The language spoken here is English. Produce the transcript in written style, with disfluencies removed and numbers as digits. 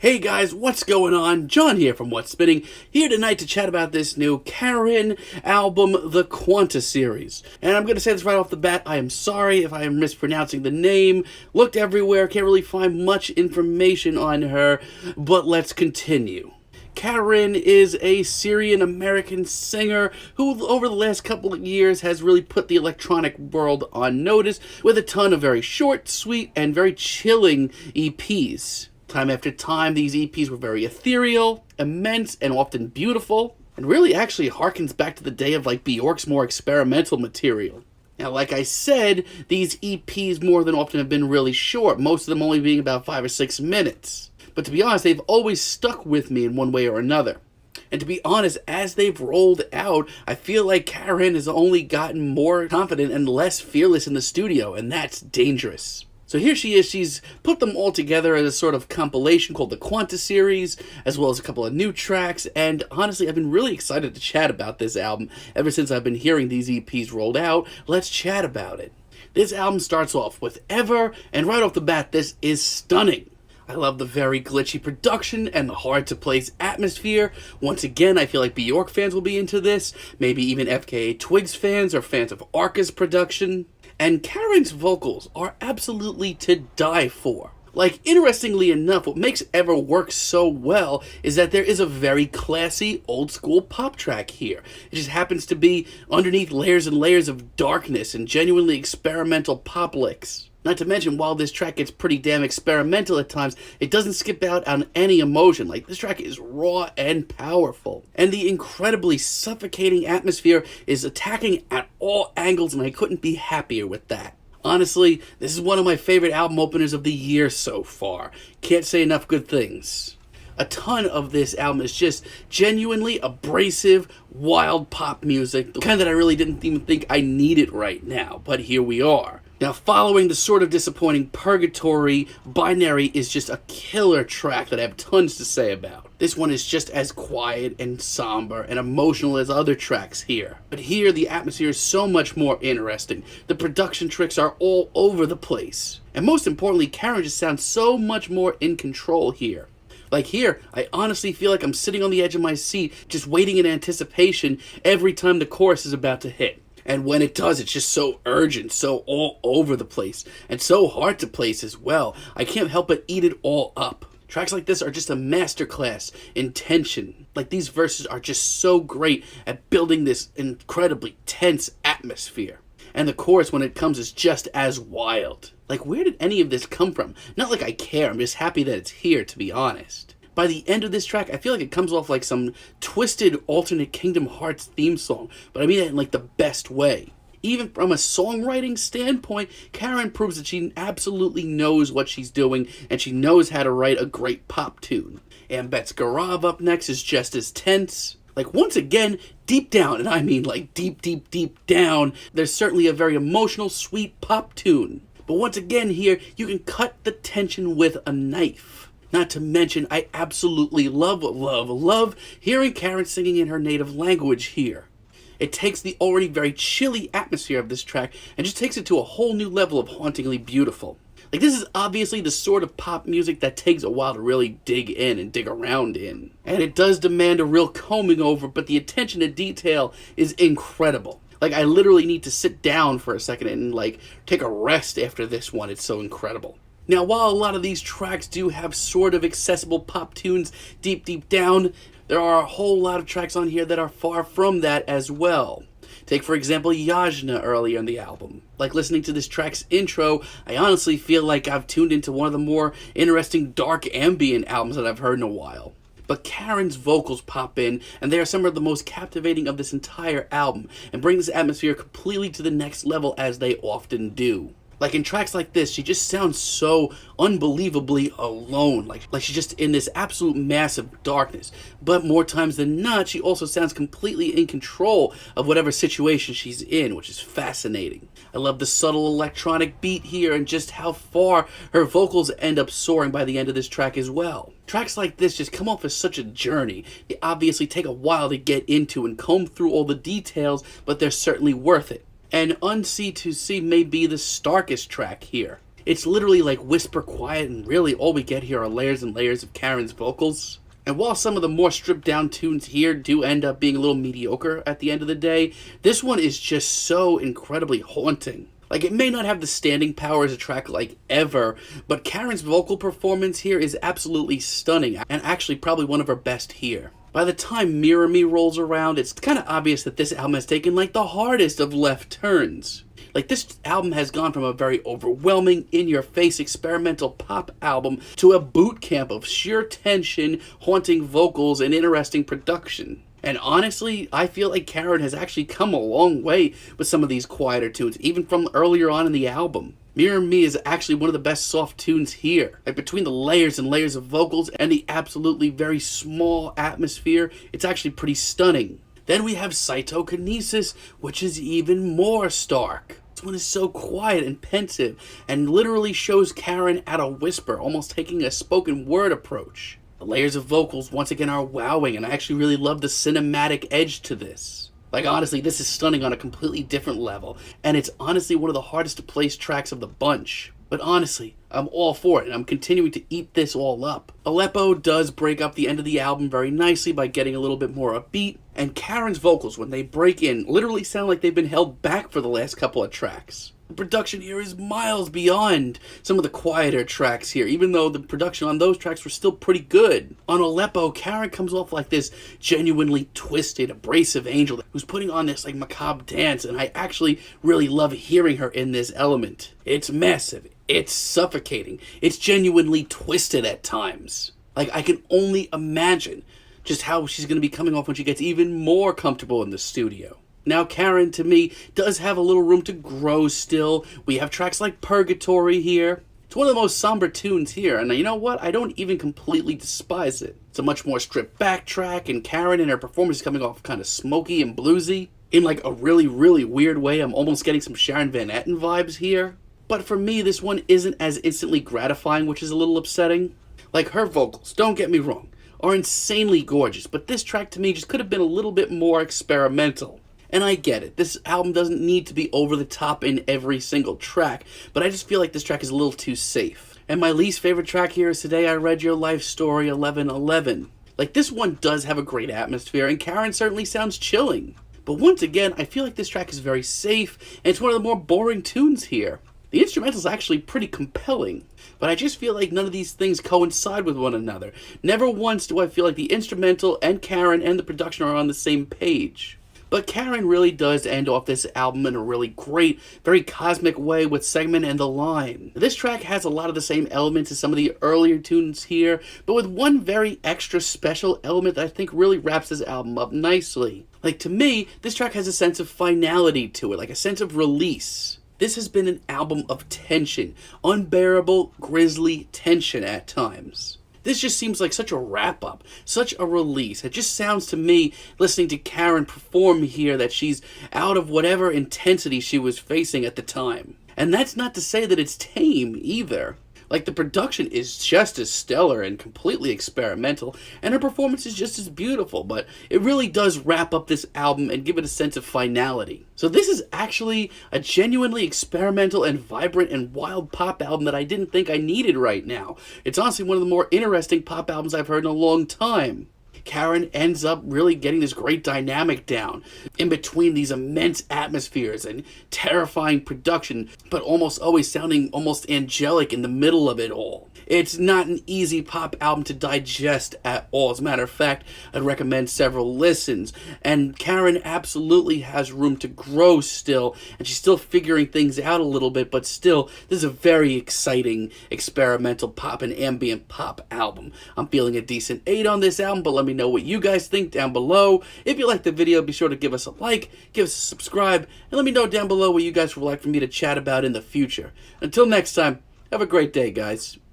Hey guys, what's going on? John here from What's Spinning, here tonight to chat about this new KÁRYYN album, the Quanta series. And I'm going to say this right off the bat, I am sorry if I am mispronouncing the name. Looked everywhere, can't really find much information on her, but let's continue. KÁRYYN is a Syrian-American singer who, over the last couple of years, has really put the electronic world on notice with a ton of very short, sweet, and very chilling EPs. Time after time, these EPs were very ethereal, immense, and often beautiful, and really actually harkens back to the day of like Bjork's more experimental material. Now, like I said, these EPs more than often have been really short, most of them only being about 5 or 6 minutes. But to be honest, they've always stuck with me in one way or another. And to be honest, as they've rolled out, I feel like KÁRYYN has only gotten more confident and less fearless in the studio, and that's dangerous. So here she is, she's put them all together as a sort of compilation called the Quanta series, as well as a couple of new tracks, and honestly, I've been really excited to chat about this album ever since I've been hearing these EPs rolled out. Let's chat about it. This album starts off with Ever, and right off the bat, this is stunning. I love the very glitchy production and the hard-to-place atmosphere. Once again, I feel like Bjork fans will be into this, maybe even FKA Twigs fans or fans of Arca's production. And KÁRYYN's vocals are absolutely to die for. Like, interestingly enough, what makes Ever work so well is that there is a very classy, old-school pop track here. It just happens to be underneath layers and layers of darkness and genuinely experimental pop licks. Not to mention, while this track gets pretty damn experimental at times, it doesn't skip out on any emotion. Like, this track is raw and powerful. And the incredibly suffocating atmosphere is attacking at all angles, and I couldn't be happier with that. Honestly, this is one of my favorite album openers of the year so far. Can't say enough good things. A ton of this album is just genuinely abrasive, wild pop music, the kind that I really didn't even think I needed right now, but here we are. Now, following the sort of disappointing Purgatory, Binary is just a killer track that I have tons to say about. This one is just as quiet and somber and emotional as other tracks here. But here, the atmosphere is so much more interesting. The production tricks are all over the place. And most importantly, KÁRYYN just sounds so much more in control here. Like here, I honestly feel like I'm sitting on the edge of my seat, just waiting in anticipation every time the chorus is about to hit. And when it does, it's just so urgent, so all over the place, and so hard to place as well. I can't help but eat it all up. Tracks like this are just a masterclass in tension. Like, these verses are just so great at building this incredibly tense atmosphere. And the chorus, when it comes, is just as wild. Like, where did any of this come from? Not like I care, I'm just happy that it's here, to be honest. By the end of this track, I feel like it comes off like some twisted alternate Kingdom Hearts theme song, but I mean that in like the best way. Even from a songwriting standpoint, KÁRYYN proves that she absolutely knows what she's doing, and she knows how to write a great pop tune. AMBETS GORAV up next is just as tense. Like, once again, deep down, and I mean like deep, deep, deep down, there's certainly a very emotional, sweet pop tune. But once again here, you can cut the tension with a knife. Not to mention, I absolutely love hearing KÁRYYN singing in her native language here. It takes the already very chilly atmosphere of this track and just takes it to a whole new level of hauntingly beautiful. Like, this is obviously the sort of pop music that takes a while to really dig in and dig around in. And it does demand a real combing over, but the attention to detail is incredible. Like, I literally need to sit down for a second and, like, take a rest after this one. It's so incredible. Now, while a lot of these tracks do have sort of accessible pop tunes deep, deep down, there are a whole lot of tracks on here that are far from that as well. Take, for example, YAJNA earlier in the album. Like, listening to this track's intro, I honestly feel like I've tuned into one of the more interesting dark ambient albums that I've heard in a while. But KÁRYYN's vocals pop in, and they are some of the most captivating of this entire album, and bring this atmosphere completely to the next level as they often do. Like, in tracks like this, she just sounds so unbelievably alone. Like she's just in this absolute massive darkness. But more times than not, she also sounds completely in control of whatever situation she's in, which is fascinating. I love the subtle electronic beat here and just how far her vocals end up soaring by the end of this track as well. Tracks like this just come off as such a journey. They obviously take a while to get into and comb through all the details, but they're certainly worth it. And UnC2C may be the starkest track here. It's literally like whisper quiet, and really all we get here are layers and layers of KÁRYYN's vocals. And while some of the more stripped down tunes here do end up being a little mediocre at the end of the day, this one is just so incredibly haunting. Like, it may not have the standing power as a track like ever, but KÁRYYN's vocal performance here is absolutely stunning, and actually probably one of her best here. By the time Mirror Me rolls around, it's kind of obvious that this album has taken like the hardest of left turns. Like, this album has gone from a very overwhelming, in-your-face experimental pop album to a boot camp of sheer tension, haunting vocals, and interesting production. And honestly, I feel like KÁRYYN has actually come a long way with some of these quieter tunes, even from earlier on in the album. Mirror Me is actually one of the best soft tunes here. Like, between the layers and layers of vocals and the absolutely very small atmosphere, it's actually pretty stunning. Then we have CYTOKINESIS, which is even more stark. This one is so quiet and pensive, and literally shows KÁRYYN at a whisper, almost taking a spoken word approach. The layers of vocals once again are wowing, and I actually really love the cinematic edge to this. Like, honestly, this is stunning on a completely different level, and it's honestly one of the hardest to place tracks of the bunch. But honestly, I'm all for it, and I'm continuing to eat this all up. ALEPPO does break up the end of the album very nicely by getting a little bit more upbeat, and KÁRYYN's vocals, when they break in, literally sound like they've been held back for the last couple of tracks. The production here is miles beyond some of the quieter tracks here, even though the production on those tracks were still pretty good. On ALEPPO, KÁRYYN comes off like this genuinely twisted, abrasive angel who's putting on this like macabre dance, and I actually really love hearing her in this element. It's massive, it's suffocating, it's genuinely twisted at times. Like, I can only imagine just how she's going to be coming off when she gets even more comfortable in the studio. Now, KÁRYYN, to me, does have a little room to grow still. We have tracks like Purgatory here. It's one of the most somber tunes here, and you know what? I don't even completely despise it. It's a much more stripped back track, and KÁRYYN and her performance is coming off kind of smoky and bluesy. In like a really, really weird way, I'm almost getting some Sharon Van Etten vibes here. But for me, this one isn't as instantly gratifying, which is a little upsetting. Like, her vocals, don't get me wrong, are insanely gorgeous, but this track to me just could have been a little bit more experimental. And I get it, this album doesn't need to be over the top in every single track, but I just feel like this track is a little too safe. And my least favorite track here is Today I Read Your Life Story 1111. Like, this one does have a great atmosphere, and KÁRYYN certainly sounds chilling. But once again, I feel like this track is very safe, and it's one of the more boring tunes here. The instrumental is actually pretty compelling, but I just feel like none of these things coincide with one another. Never once do I feel like the instrumental and KÁRYYN and the production are on the same page. But KÁRYYN really does end off this album in a really great, very cosmic way with Segment and The Line. This track has a lot of the same elements as some of the earlier tunes here, but with one very extra special element that I think really wraps this album up nicely. Like, to me, this track has a sense of finality to it, like a sense of release. This has been an album of tension, unbearable, grisly tension at times. This just seems like such a wrap-up, such a release. It just sounds to me, listening to KÁRYYN perform here, that she's out of whatever intensity she was facing at the time. And that's not to say that it's tame, either. Like, the production is just as stellar and completely experimental, and her performance is just as beautiful, but it really does wrap up this album and give it a sense of finality. So this is actually a genuinely experimental and vibrant and wild pop album that I didn't think I needed right now. It's honestly one of the more interesting pop albums I've heard in a long time. KÁRYYN ends up really getting this great dynamic down in between these immense atmospheres and terrifying production, but almost always sounding almost angelic in the middle of it all. It's not an easy pop album to digest at all. As a matter of fact, I'd recommend several listens. And KÁRYYN absolutely has room to grow still, and she's still figuring things out a little bit, but still, this is a very exciting experimental pop and ambient pop album. I'm feeling a decent 8 on this album, but let me know what you guys think down below. If you liked the video, be sure to give us a like, give us a subscribe, and let me know down below what you guys would like for me to chat about in the future. Until next time, have a great day, guys.